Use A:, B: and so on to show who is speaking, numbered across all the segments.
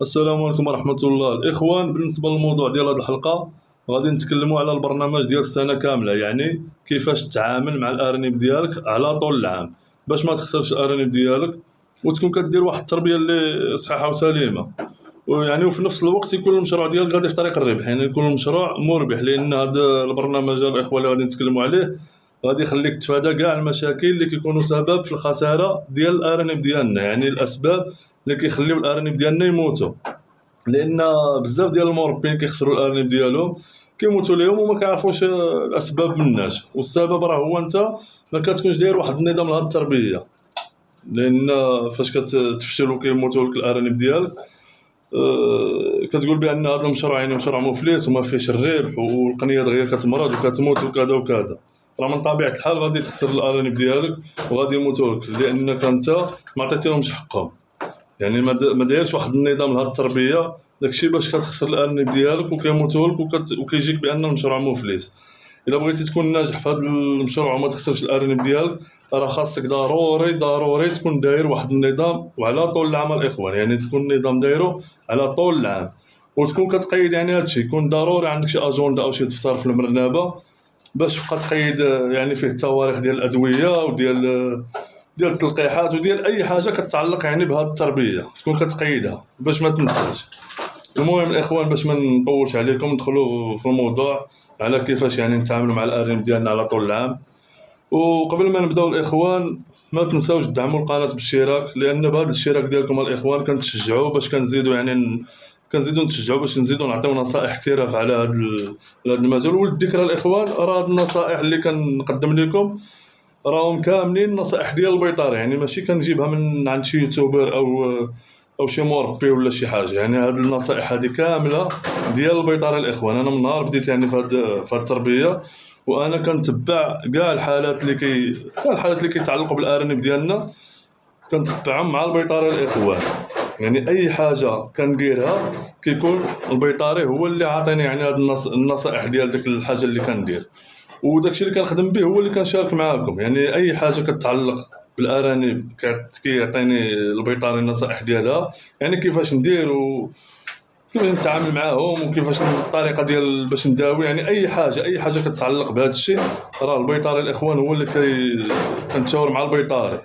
A: السلام عليكم ورحمة الله الإخوان. بالنسبة للموضوع ديال هذه الحلقة غادي نتكلموا على البرنامج ديال السنة كاملة، يعني كيفاش تتعامل مع الأرانب ديالك على طول العام باش ما تخسرش الأرانب ديالك وتكون كدير واحد التربية اللي صحيحة وسليمة. وفي نفس الوقت يكون المشروع ديالك غادي في طريق الربح، يعني يكون المشروع مربح، لأن هذا البرنامج الإخوة اللي غادي نتكلموا عليه غادي يخليك تفادى كاع المشاكل اللي كيكونوا سبب في الخسارة ديال الأرانب ديالنا، يعني الأسباب اللي كيخليو الأرانب ديالنا يموتوا. لان بزاف ديال المربين كيخسروا الارانب ديالهم، كيموتوا ليهم وما كيعرفوش الاسباب مناش، والسبب راه هو انت ما كتكونش داير واحد النظام لهاد التربيه. لان فاش كتفشل وكيموتوا لك الارانب ديالك كتقول بان هذا المشروع يعني مشروع مفلس وما فيهش الربح، والقنيه دغيا كتمرض وكتموت وكذا وكذا. راه من طبيعه الحال غادي تخسر الارانب ديالك وغادي يموتوا لك لانك انت ما عطيتيهمش حقهم، يعني ما دايرش واحد النظام لهاد التربيه. داكشي باش كتخسر الارنب ديالك وكيموتوا لك وكيجيك بان المشروع مفلس. الا بغيتي تكون ناجح في هذا المشروع وما تخسرش الارنب ديالك، راه خاصك ضروري ضروري تكون داير واحد النظام وعلى طول العام الاخوان، يعني تكون نظام دايرو على طول العام وتكون كتقيد. يعني هادشي يكون ضروري عندك شي اجنده او شي دفتر في المرنابه باش تبقى تقيد، يعني فيه التواريخ ديال الادويه ديال التلقيحات وديال اي حاجه كتعلق يعني بهذه التربيه، تكون كتقيدها باش ما تنساش. المهم الاخوان باش ما نطولش عليكم ندخلوا في الموضوع على كيفاش يعني نتعاملوا مع الارانب ديالنا على طول العام. وقبل ما نبداو الاخوان ما تنساوش تدعموا القناه بالاشتراك، لان بهذا الاشتراك ديالكم الاخوان كنتشجعوا باش كنزيدوا يعني كنزيدوا نتشجعوا باش نزيدوا نعطيو نصائح كثيره على هذا المجال. والذكرى الاخوان راه هاد النصائح اللي كنقدم لكم راهم كاملين نصائح ديال البيطار، يعني ماشي كنجيبها من عند شي يوتيوبر او شي مربي ولا شي حاجه. يعني هاد النصائح هذه كامله ديال البيطار الاخوان. انا من نهار بديت يعني في هاد التربيه وانا كنتبع كاع الحالات اللي كيتعلقوا بالارانب ديالنا، كنتبعهم مع البيطار الاخوان. يعني اي حاجه كنديرها كيكون البيطاري هو اللي عاطيني يعني هاد النصائح ديال ديك الحاجه اللي كندير، وداكشي اللي كنخدم به هو اللي كنشارك معاكم. يعني اي حاجه كتعلق بالارانب كيعطيني البيطاري النصائح ديالها، يعني كيفاش ندير وكيفاش نتعامل معاهم وكيفاش الطريقه ديال باش نداوي. يعني اي حاجه كتعلق بهذا الشيء راه البيطاري الاخوان هو اللي كنتشاور مع البيطاري،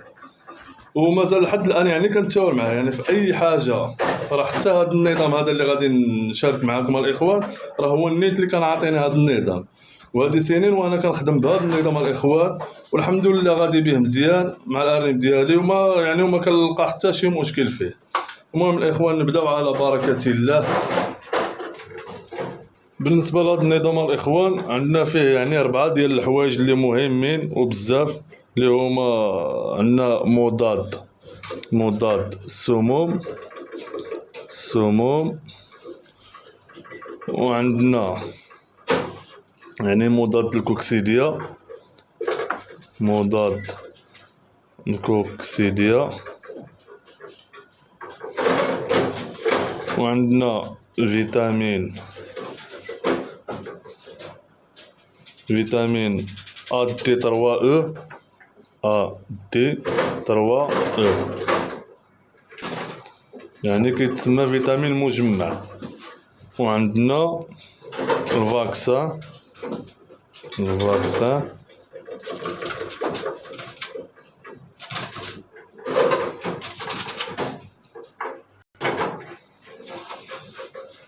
A: ومازال لحد الان يعني كنتشاور معاه يعني في اي حاجه. راه حتى هذا النظام هذا اللي غادي نشارك معكم الاخوان راه هو النيت اللي كان عاطيني هذا النظام، وهذه سنين وانا كنخدم بهذا النظام الاخوان، والحمد لله غادي به مزيان مع الارانب ديالي وما كنلقى حتى شي مشكل فيه. المهم الاخوان نبداو على بركه الله. بالنسبه لهذا النظام الاخوان عندنا فيه يعني 4 ديال الحوايج اللي مهمين وبزاف، اللي هما عندنا مضاد السموم، وعندنا يعني مضاد الكوكسيديا، وعندنا فيتامين A D3E يعني كيتسمى فيتامين مجمع. وعندنا الفاكسان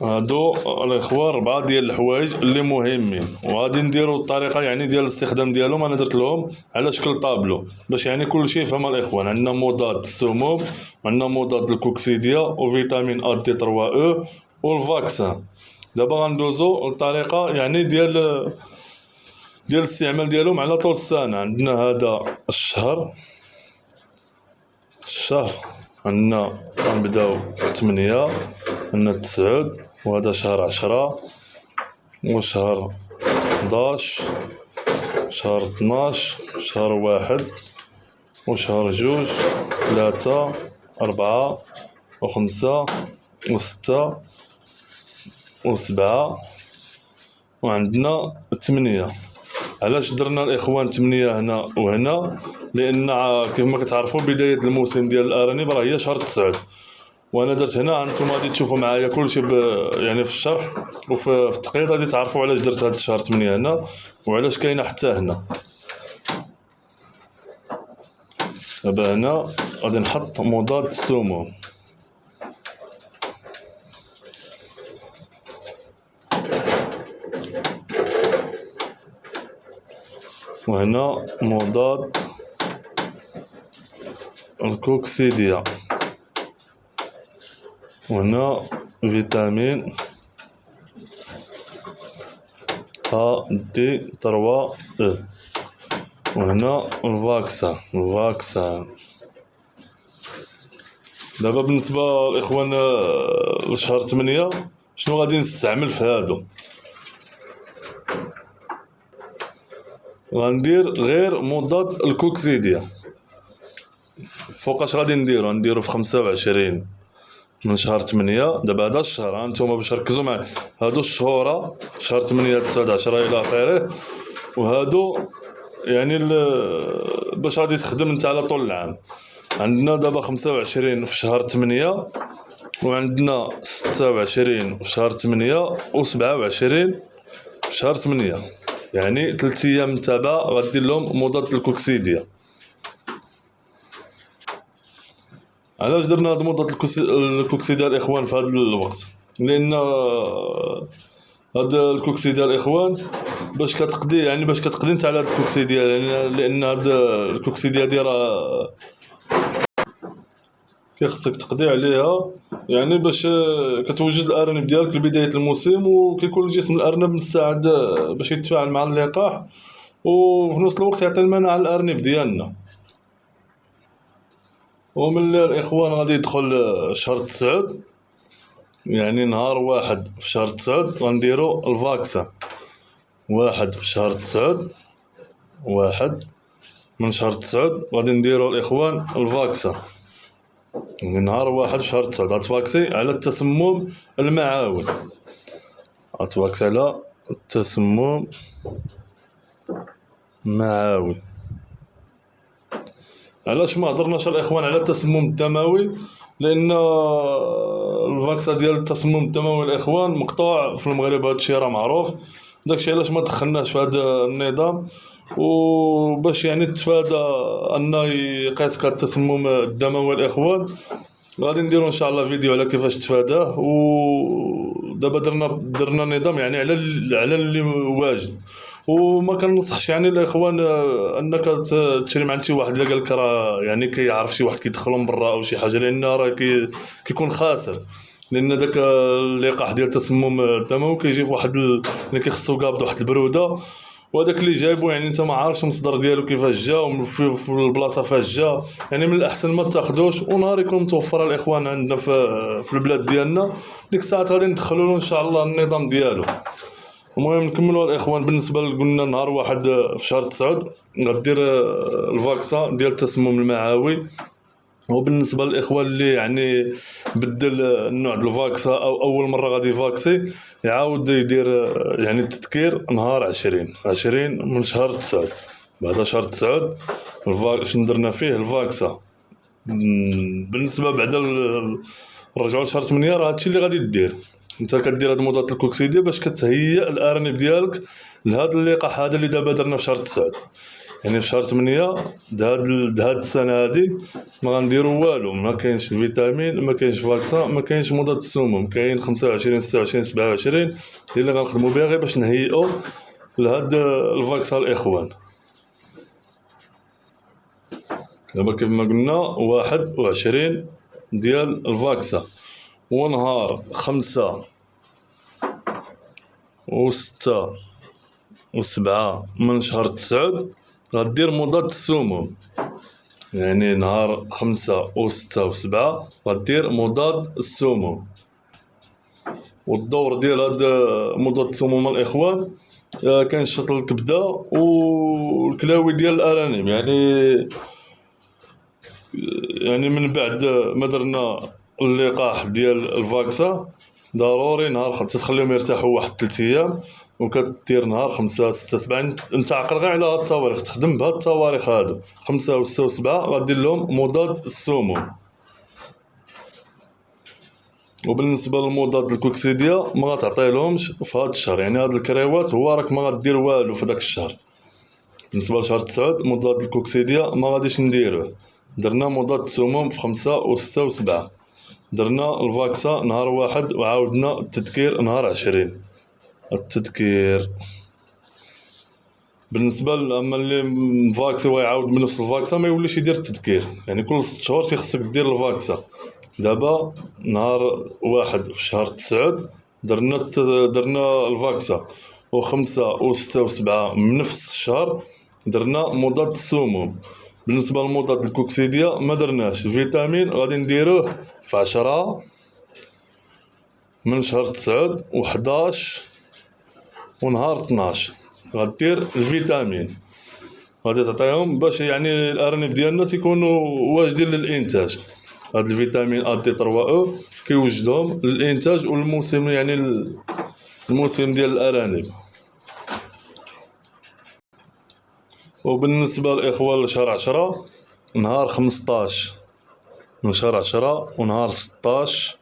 A: هادو الاخوان 4 ديال الحوايج اللي مهمين، وغادي نديروا الطريقه يعني ديال الاستخدام ديالهم. انا درت لهم على شكل طابلو باش يعني كل شيء يفهم الاخوان. عندنا مضاد السموم، عندنا مضاد الكوكسيديا، وفيتامين A D3E، والفاكسان. دابا غندوزو الطريقه يعني ديال الاستعمال ديالهم على طول السنه. عندنا هذا الشهر عندنا غنبداو 8، عندنا 9، وهذا شهر 10، وشهر 11، شهر 12، شهر 1، وشهر 2، 3، 4، و5، و6، و7، وعندنا 8. علاش درنا الاخوان 8 هنا وهنا؟ لان كيف ما كتعرفوا بدايه الموسم ديال الارانب راه هي شهر 9، وانا درت هنا. انتم غادي تشوفوا معايا كلشي يعني في الشرح وفي التقرير غادي تعرفوا علاش درت هذا الشهر 8 هنا وعلاش كاينه حتى هنا. دابا هنا غادي نحط مضاد السموم. وهنا مضاد الكوكسيديا. وهنا فيتامين A D 3 E. وهنا الفاكسان. دابا بالنسبه الاخوان لشهر 8 شنو غادي نستعمل في هادو؟ غندير غير مضاد الكوكسيديا. فوقاش غادي نديرو في 25 من شهر 8. دابا هذا الشهر هانتوما باش ركزوا معايا، هادو الشهورة شهر 8 9 10 الى اخره، وهادو يعني باش غادي تخدم انت على طول العام. عندنا دابا 25 في شهر 8 وعندنا 26 في شهر 8 و27 في شهر 8، يعني 3 ايام متابعة غدير لهم مضاد الكوكسيديا. علاش درنا هاد مضاد الكوكسيديا الاخوان في هذا الوقت؟ لان هاد الكوكسيديا الاخوان باش كتقضي انت على هاد الكوكسيديا، لان هاد الكوكسيديا ديالها كيخصك تقضي عليها، يعني باش كتوجد الارانب ديالك لبدايه الموسم، وكيكون الجسم الارنب مستعد باش يتفاعل مع اللقاح، وفي نفس الوقت يعطي المناعه للارنب ديالنا. ومن الاخوان غادي يدخل شهر 9، يعني نهار 1 في شهر 9 غنديرو الفاكسان. 1 في شهر 9، 1 من شهر 9 غادي نديرو الاخوان الفاكسان. يعني نهار 1 في شهر 9 غتفاكسي على التسمم المعاون. غتفاكسي على التسمم المعاون. علاش ما هضرناش الاخوان على التسمم الدموي؟ لان الفاكسا ديال التسمم الدموي الاخوان مقطوع في المغرب، هادشي راه معروف، داكشي علاش ما دخلناش في هذا النظام، وباش يعني تفادى ان يقيسك التسمم الدموي الاخوان. غادي نديرو ان شاء الله فيديو على كيفاش تفاداه. ودابا درنا نظام يعني على اللي واجد، وما كنصحش يعني الاخوان انك تشري مع شي واحد اللي قال لك راه يعني كيعرف شي واحد كيدخلو من برا او شي حاجه، لان راه كيكون خاسر، لان داك اللقاح ديال التسمم الدموي كيجي في واحد اللي كيخصو قابض واحد البروده، وهذاك اللي جايبو يعني انت ما عارفش المصدر ديالو كيفاش جا وفي البلاصه فاش جا. يعني من الاحسن ما تاخذوش، ونهار يكون متوفر الاخوان عندنا في البلاد ديالنا، ديك الساعات غادي ندخلوا له ان شاء الله النظام ديالو. المهم نكملوا الاخوان. بالنسبه قلنا نهار 1 في شهر 9 غدير الفاكسان ديال التسمم المعوي. وبالنسبه للاخوان اللي يعني بدل النوع ديال الفاكسا او اول مره غادي يفاكسي، يعاود يدير يعني التذكير نهار 20 من شهر 9. بعد شهر 9 شنو درنا فيه الفاكسا. بالنسبه بعد رجعوا لشهر 8 راه هادشي اللي غادي دير انت، كدير هاد مضاد الكوكسيديا باش كتهيئ الارانب ديالك لهاد اللقاح هذا اللي دابا درنا في شهر 9. يعني في شهر 8 هاد السنه هادي ما غنديروا والو، ما كاينش فيتامين، ما كاينش فاكسان، ما كاينش مضاد السموم. كاين 25 26 27 اللي غنخدموا بها غير باش نهيئوا لهاد الفاكسان الاخوان. دابا كيف ما قلنا 21 ديال الفاكسان، ونهار 5 و6 و7 من شهر 9 غدير مضاد السموم. يعني نهار 5 و6 و7 غدير مضاد السموم. والدور ديال هاد مضاد السموم الاخوان كينشط الكبده والكلاوي ديال الارانب. يعني من بعد ما درنا اللقاح ديال الفاكسا ضروري نهار تخليهم يرتاحوا واحد 3 ايام، وكدير نهار 5 6 7. انت عقل غير على هاد التواريخ، تخدم بهاد التواريخ هادو 5 و6 و7 غدير لهم مضاد السموم. وبالنسبه للمضاد الكوكسيديا ما غتعطيلهمش في هذا الشهر، يعني هاد الكريوات هو راك ما غدير والو في داك الشهر. بالنسبه لشهر 9 مضاد الكوكسيديا ما غاديش نديروه. درنا مضاد السموم في 5 و6 و7، درنا الفاكسا نهار 1 وعاودنا التذكير نهار 20. التذكير بالنسبه اما اللي مفاكسي ويعاود من نفس الفاكسا ما يوليش يدير التذكير، يعني كل 6 شهور تيخصك دير الفاكسا. دابا نهار 1 في شهر 9 درنا الفاكسا، و5 و6 و7 من نفس الشهر درنا مضاد السموم. بالنسبه للمضاد الكوكسيديا ما درناش. الفيتامين غادي نديروه في 10 من شهر 9 و11 ونهار 12. غدير الفيتامين غادي تعطيهم باش يعني الارانب ديالنا تيكونوا واجدين للانتاج. هاد الفيتامين ا دي 3 او كيوجدهم للانتاج والموسم، يعني الموسم ديال الارانب. وبالنسبه للاخوان لشهر 10 نهار 15 من شهر 10 ونهار 16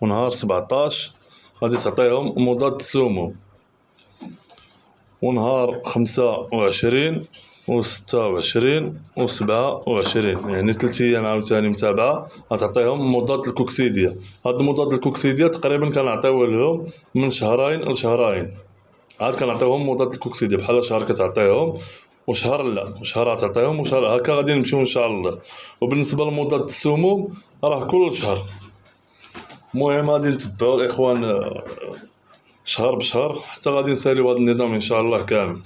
A: ونهار 17 غادي تعطيهم مضاد السموم، ونهار 25 و26 و27 يعني 3 ايام عاوتاني متابعه غتعطيهم مضاد الكوكسيديا. هاد المضاد الكوكسيديا تقريبا كنعطيوه لهم من شهرين لشهرين، عاد كنعطيوهم مضاد الكوكسيديا بحال شهر كتعطيهم وشهر لا، وشهر تعطيهم وشهر هكا غادي نمشيو ان شاء الله. وبالنسبه لمضاد السموم راه كل شهر. المهم غادي نتبعوا الاخوان شهر بشهر حتى غادي نساليو هذا النظام ان شاء الله كامل.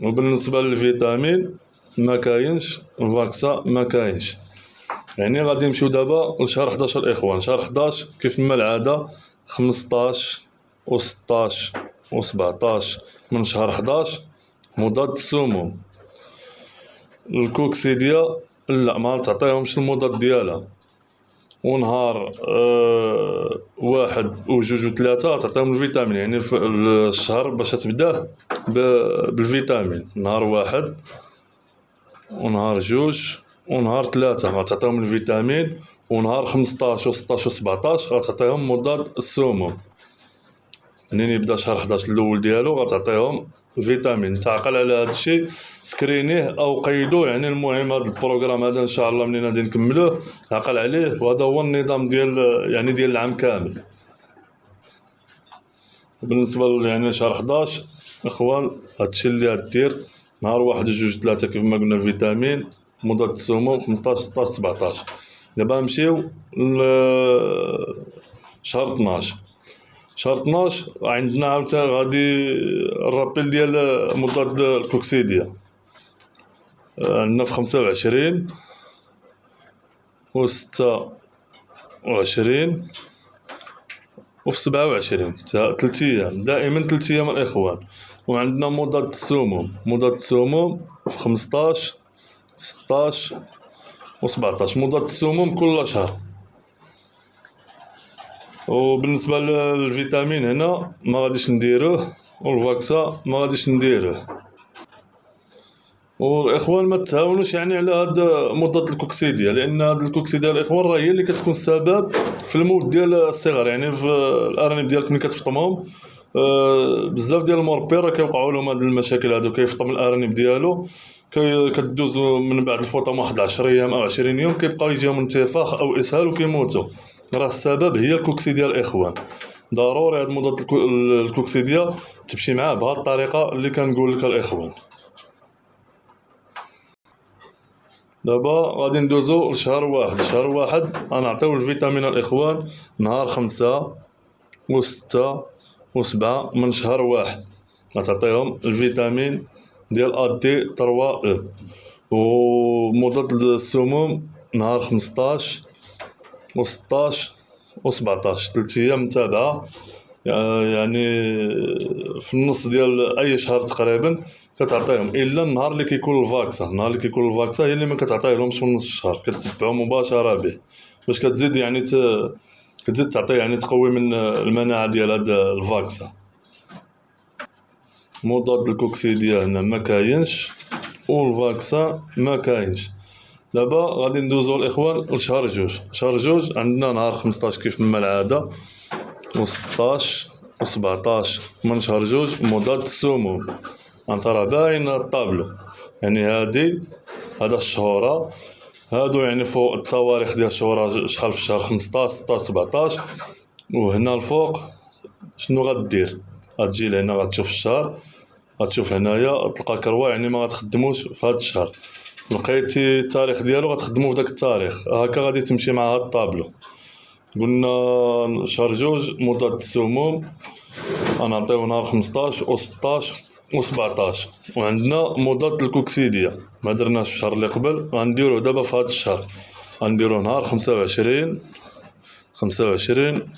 A: وبالنسبه للفيتامين ما كاينش، الفاكسا ما كاينش، يعني غادي نمشيو دابا لشهر 11 الاخوان. شهر 11 كيف ما العاده 15 و16 و17 من شهر 11 مضاد السموم. الكوكسيديا لا ما تعطيهمش المضاد ديالها، ونهار 1 و2 و3 تعطيهم الفيتامين، يعني الشهر باش تبداه بالفيتامين نهار 1 ونهار 2 ونهار 3 غتعطيهم الفيتامين، ونهار 15 و16 و17 غتعطيهم مضاد السموم. منين يبدا شهر 11 الاول ديالو غتعطيهم فيتامين. تعقل على هذا الشيء، سكرينيه او قيدوه، يعني المهم هذا البروغرام هذا ان شاء الله منين غادي نكملوه عقل عليه، وهذا هو النظام ديال العام كامل. بالنسبه يعني شهر 11 اخوان هادشي اللي غدير نهار 1 2 3 كيف ما قلنا الفيتامين مضاد السموم 15 16 17. دابا نمشيو شهر 12. شهر 12 عندنا عاوتاني غادي الرابيل ديال مضاد الكوكسيديا. عندنا في 25 و 26 وفي 27 3 ايام، دائما 3 ايام الاخوان. وعندنا مضاد السموم، مضاد السموم في 15 16 و 17. مضاد السموم كل شهر. وبالنسبه للفيتامين هنا ما غاديش نديروه، والفاكسا ما غاديش نديروه. والاخوان ما تهاونوش يعني على هذا مضاد الكوكسيديا، لان هذا الكوكسيديا الاخوان راه هي اللي كتكون السبب في الموت ديال الصغار، يعني في الارانب ديالك ملي كتفطمهم بزاف ديال المربي راه كيوقعوا لهم هاد المشاكل هادو. كيفطم الارانب ديالو كتدوز من بعد الفطام واحد 10 ايام او 20 يوم كيبقاو يجيهم انتفاخ او اسهال وكيموتوا. راه السبب هي الكوكسيديا الاخوان. ضروري هاد مضاد الكوكسيديا تمشي معاه بهاد الطريقه اللي كنقول لك الاخوان. دابا غادي ندوزو لشهر 1. شهر 1 غنعطيو الفيتامين الاخوان نهار 5 و6 و7 من شهر 1 غتعطيهم الفيتامين ديال ا دي 3 او. ومضاد السموم نهار 15 و16 و17 3 ايام متابعه، يعني في النص ديال اي شهر تقريبا كتعطيهم، الا النهار اللي كيكون الفاكسا. النهار اللي كيكون الفاكسا هي اللي ما كتعطيهمش في نص الشهر، كتبعو مباشره به باش كتزيد يعني كتزيد تعطي يعني تقوي من المناعه ديال هذا الفاكسا. مضاد الكوكسيديا هنا ما كاينش، والفاكسا ما كاينش. دابا غادي ندوزو الاخوان لشهر جوج. شهر جوج عندنا نهار 15 كيف ما العاده، و16 و17 من شهر جوج مضاد السموم. انت راه باين الطابلو، يعني هذا الشهورة هادو، يعني فوق التواريخ ديال الشهورة شحال في الشهر 15 16 17. وهنا الفوق شنو غدير؟ غتجي لهنا غتشوف الشهر، غتشوف هنايا تلقى كروة، يعني ما غتخدموش في هذا الشهر. لقيتي التاريخ ديالو غتخدمو في داك التاريخ، هكا غادي تمشي مع هاد الطابلو. قلنا شهر جوج مضاد السموم غنعطيو نهار 15 و16 و17. وعندنا مضاد الكوكسيديا ما درناش في الشهر اللي قبل، غنديروه دابا في هاد الشهر. غنديروه نهار 25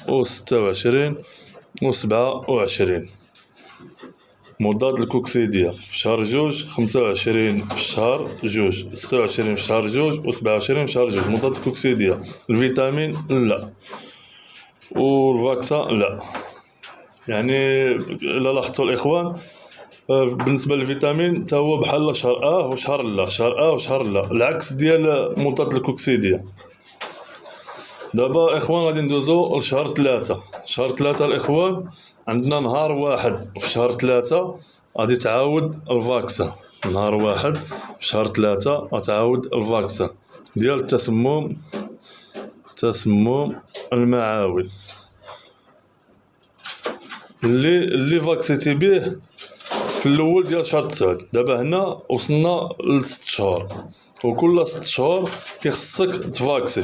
A: و26 و27. مضاد الكوكسيديا في شهر جوج، 25 في شهر جوج، 26 في شهر جوج، و27 في شهر جوج. مضاد الكوكسيديا. الفيتامين لا، والفاكسان لا. يعني الا لاحظتوا الاخوان، بالنسبه للفيتامين تا هو بحال شهر وشهر لا، شهر وشهر لا، العكس ديال مضاد الكوكسيديا. دابا اخوان غادي ندوزو لشهر 3. شهر 3 الاخوان عندنا نهار 1 في شهر 3 غادي تعاود الفاكسان. نهار 1 في شهر 3 غتعاود الفاكسان ديال التسمم المعوي اللي فاكسيتي به في الاول ديال شهر 9. دابا هنا وصلنا ل6 شهور، وكل 6 شهور كيخصك تفاكسي.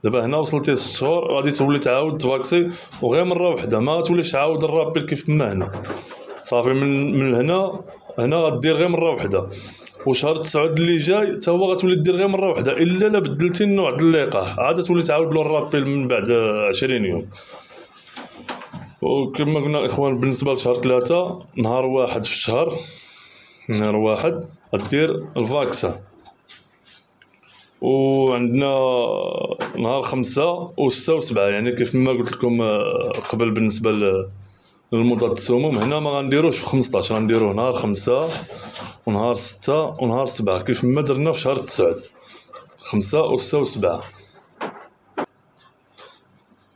A: دابا هنا وصلتي 6 شهور غادي تولي تعاود تفاكسي، وغير مره وحده، ما توليش عاود الرابيل كيف ما هنا. صافي من هنا غدير غير مره وحده. وشهر 9 اللي جاي تا هو غتولي دير غير مره وحده، الا بدلتي النوع ديال اللقاح عاد تولي تعاود له الرابيل من بعد 20 يوم. وكما قلنا الاخوان بالنسبه لشهر 3 نهار 1 في الشهر، نهار 1 غدير الفاكسان. وعندنا نهار 5 و6 و7، يعني كيف ما قلت لكم قبل بالنسبه للمضاد السموم. هنا ما غنديروش في 15، غنديروه نهار 5 ونهار 6 ونهار 7 كيف ما درنا في شهر 9. 5 و6 و7.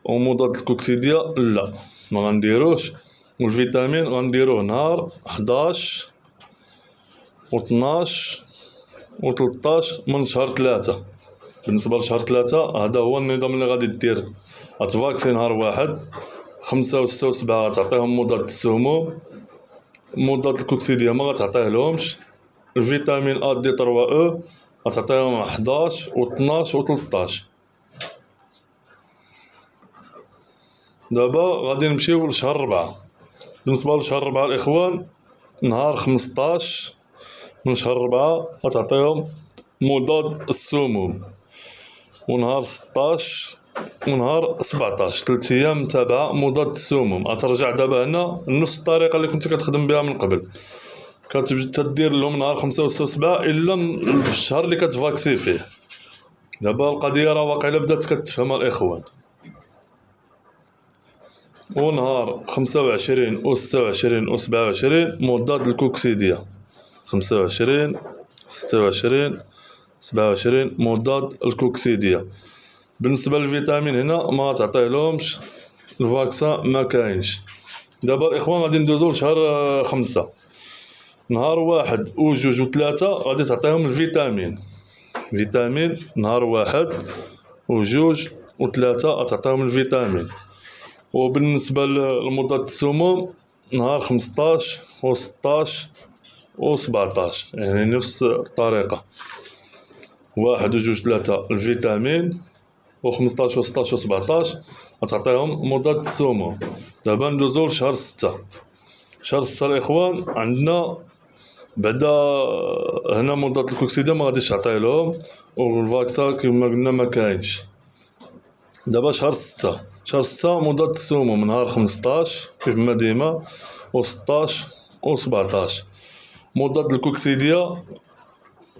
A: ومضاد الكوكسيديا لا ما غنديروش. والفيتامين غنديروه نهار 11 و12 و13 من شهر 3. بالنسبه لشهر 3 هذا هو النظام اللي غادي دير. غتفاكسي نهار 1، 5 و6 و7 غتعطيهم مضاد السموم. مضاد الكوكسيديا ما غتعطيه لهمش. الفيتامين A D 3 E غتعطيهم 11 و12 و13. دابا غادي نمشيو لشهر 4. بالنسبه لشهر 4 الاخوان نهار 15 من شهر 4 غتعطيهم مضاد السموم. ونهار 16 ونهار 17 3 ايام متابعه مضاد السموم. غترجع دابا هنا نفس الطريقه اللي كنتي كتخدم بها من قبل، كتبدا تدير لهم نهار 5 و6 و7 الا في الشهر اللي كتفاكسي فيه. دابا القضيه راه واقيلا بدات كتفهمها الاخوان. ونهار 25 و26 و27 مضاد الكوكسيديا. 25 26 27 مضاد الكوكسيديا. بالنسبه للفيتامين هنا ما تعطيه لهمش، الفاكسان ما كاينش. دابا الاخوان غادي ندوزو لشهر 5. نهار 1 و2 و3 غادي تعطيهم الفيتامين. فيتامين نهار 1 و2 و3 غتعطيهم الفيتامين. وبالنسبه لمضاد السموم نهار 15 و16 و17، يعني نفس الطريقه. 1 و2 و3 الفيتامين، و15 و16 و17 غتعطيهم مضاد السموم. دابا ندوزو لشهر 6. شهر 6 الاخوان عندنا بعدا هنا مضاد الكوكسيديا ما غاديش تعطيه لهم، والفاكسان كما قلنا ما كاينش. دابا شهر 6 مضاد السموم نهار 15 كيف ما ديما، و16 و17. مضاد الكوكسيديا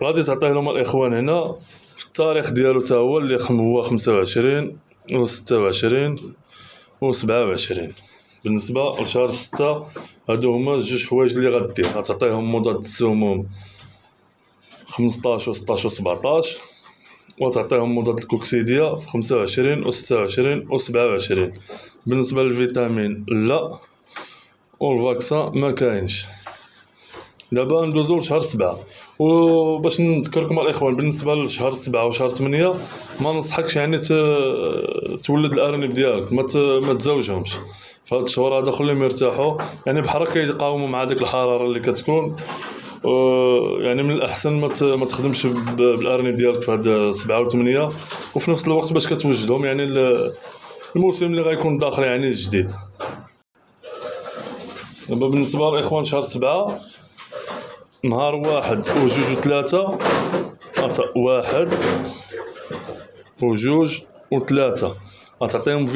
A: غادي تعطيه لهم الاخوان هنا في التاريخ ديالو تا هو اللي هو 25 و26 و27. بالنسبه لشهر 6 هادو هما جوج حوايج اللي غدير. غتعطيهم مضاد السموم 15 و16 و17، وتعطيهم مضاد الكوكسيدية في 25 و26 و27. بالنسبة للفيتامين لا، والفاكسان ما كاينش. دابا ندوزو لشهر 7. وباش نذكركم الاخوان، بالنسبه لشهر 7 وشهر 8 ما ننصحكش يعني تولد الارانب ديالك، ما تزوجهمش في هاد الشهور هذا، خليهم يرتاحوا يعني بحال هكا يقاوموا مع ديك الحراره اللي كتكون. يعني من الاحسن ما تخدمش بالارانب ديالك في هاد 7 و8، وفي نفس الوقت باش كتوجدهم يعني الموسم اللي غيكون داخل يعني الجديد. دابا بالنسبه للاخوان شهر 7 نهار 1 و2 و3، 1 و2 و3 غتعطيهم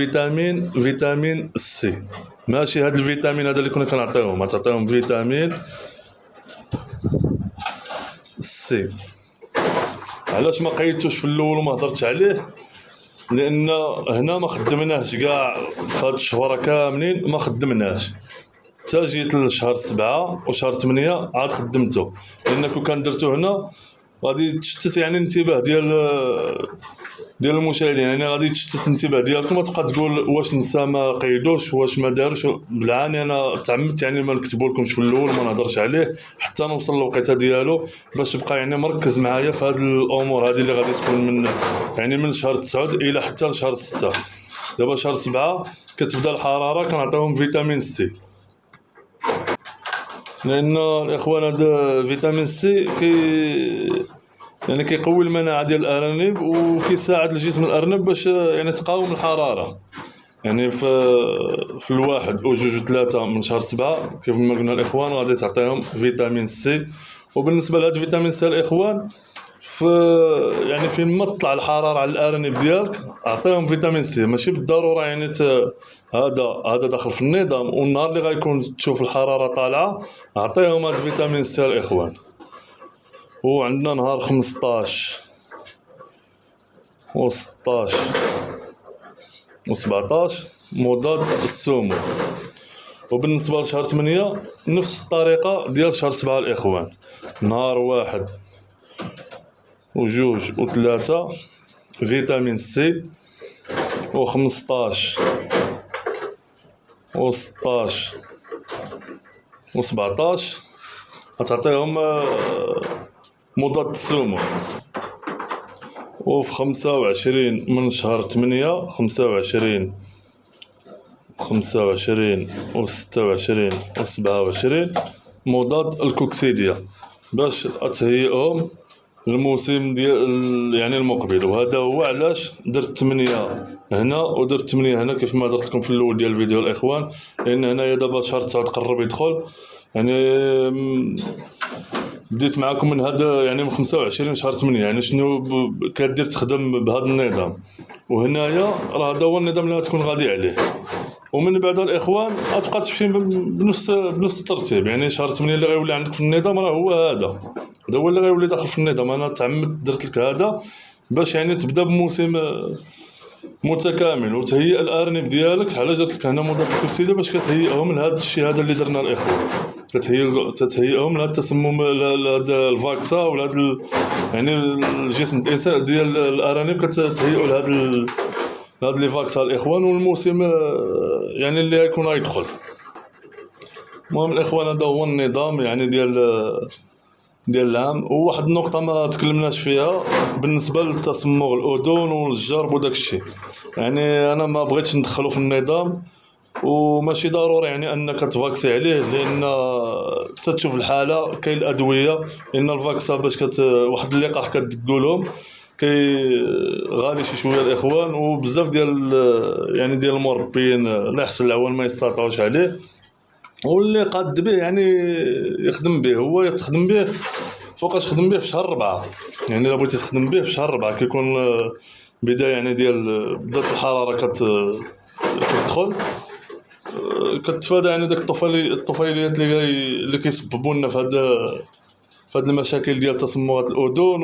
A: فيتامين سي. ماشي هاد الفيتامين هذا اللي كنا كنعطيوهم، غتعطيهم فيتامين سي. علاش ما قيدتوش في الاول وما هضرتش عليه؟ لان هنا ما خدمناهش كاع في هاد الشهور كاملين، ما خدمناهش حتى جيت لشهر 7 وشهر 8 عاد خدمته. لان كون كان درتو هنا غادي تشتت يعني الانتباه ديال المشاهدين، يعني غادي تشتت الانتباه ديالكم، تبقى تقول واش نسى ما قيدوش، واش ما داروش. بالعاني انا تعمدت يعني ما نكتبو لكمش في الاول، ما نهضرش عليه حتى نوصل للوقيته ديالو، باش تبقى يعني مركز معايا في هاد الامور هذه اللي غادي تكون من شهر 9 الى حتى لشهر 6. دابا شهر 7 كتبدا الحراره، كنعطيهم فيتامين سي، لان الاخوان هذا فيتامين سي يعني كيقوي المناعه ديال الارانب، وكيساعد الجسم الارنب باش يعني تقاوم الحراره. يعني في الواحد وجوج وثلاثة من شهر 7 كيف ما قلنا الاخوان غادي تعطيهم فيتامين سي. وبالنسبه لهذا فيتامين سي الاخوان، يعني فين ما تطلع الحراره على الارانب ديالك اعطيهم فيتامين سي، ماشي بالضروره يعني هذا داخل في النظام، والنهار اللي غيكون تشوف الحراره طالعه اعطيهم هذا فيتامين سي الاخوان. وعندنا نهار 15 و16 و17 مضاد السموم. وبالنسبه لشهر 8 نفس الطريقه ديال شهر 7 الاخوان، نهار 1 وجوج و3 فيتامين سي، و15 و16 و17 غتعطيهم مضاد السموم. وفي 25 من شهر 8 25 و26 و27 مضاد الكوكسيديا، باش تهيئهم الموسم ديال يعني المقبل. وهذا هو علاش درت 8 هنا ودرت 8 هنا كيف ما درت لكم في الاول ديال الفيديو الاخوان، لان هنايا دابا شهر 9 تقرب يدخل، يعني بديت معكم من هذا يعني من 25 شهر 8 يعني شنو كدير تخدم بهذا النظام. وهنايا راه هذا هو النظام اللي غتكون غادي عليه. ومن بعد الاخوان غتبقى تمشي بنفس الترتيب، يعني شهر 8 اللي غيولي عندك في النظام راه هو هذا هو اللي غيولي داخل في النظام. انا تعمدت درت لك هذا باش يعني تبدا بموسم متكامل وتهيئ الارنب ديالك. علاش درت لك هنا مضاد الكوكسيديا؟ باش كتهيئهم لهذا الشيء هذا اللي درنا الاخوان، تتهيئهم لهذا التسمم، لهذا الفاكسا ولا يعني الجسم الانسان ديال الارانب كتهيئوا لهذا لي فاكسا الاخوان، والموسم يعني اللي غيكون غيدخل. المهم الاخوان هذا هو النظام يعني ديال العام. وواحد النقطه ما تكلمناش فيها بالنسبه للتصمغ الاذن والجرب وداك الشيء، يعني انا ما بغيتش ندخلو في النظام، وماشي ضروري يعني انك تفاكسي عليه، لان تتشوف الحاله. كاين الادويه، لان الفاكسا باش واحد اللقاح كتقولهم غالي شي شويه الاخوان، وبزاف ديال المربين لا يحصل العوان ما يستطيعوش عليه، واللي قاد به يعني يخدم به. هو تخدم به فوقاش خدم به في شهر 4، يعني الا بغيتي تخدم به في شهر 4 كيكون بدايه يعني بدات الحراره كتدخل، كتفادى يعني داك الطفيليات اللي كيسببوا لنا في هاد المشاكل ديال تصمغات الاذن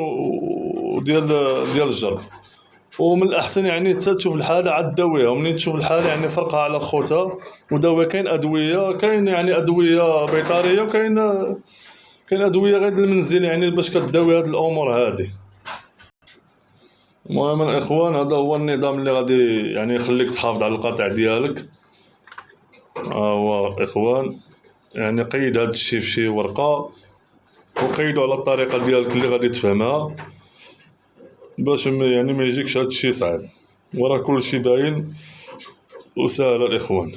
A: وديال الجرب. ومن الاحسن يعني تشوف الحاله عاد داويها، ومنين تشوف الحاله يعني فرقها على خوتها وداويها. كاين ادويه، كاين يعني ادويه بيطريه، وكاين ادويه غير المنزل يعني باش كداوي هاد الامور هذه. المهم الاخوان، هذا هو النظام اللي غادي يعني يخليك تحافظ على القطع ديالك. ها هو اخوان، يعني قيد هذا الشيء في شي ورقه، وقيدو على الطريقه ديالك اللي غادي تفهمها، باش يعني ما يجيكش هذا الشيء صعيب، وراه كل شيء باين وسهل الاخوان.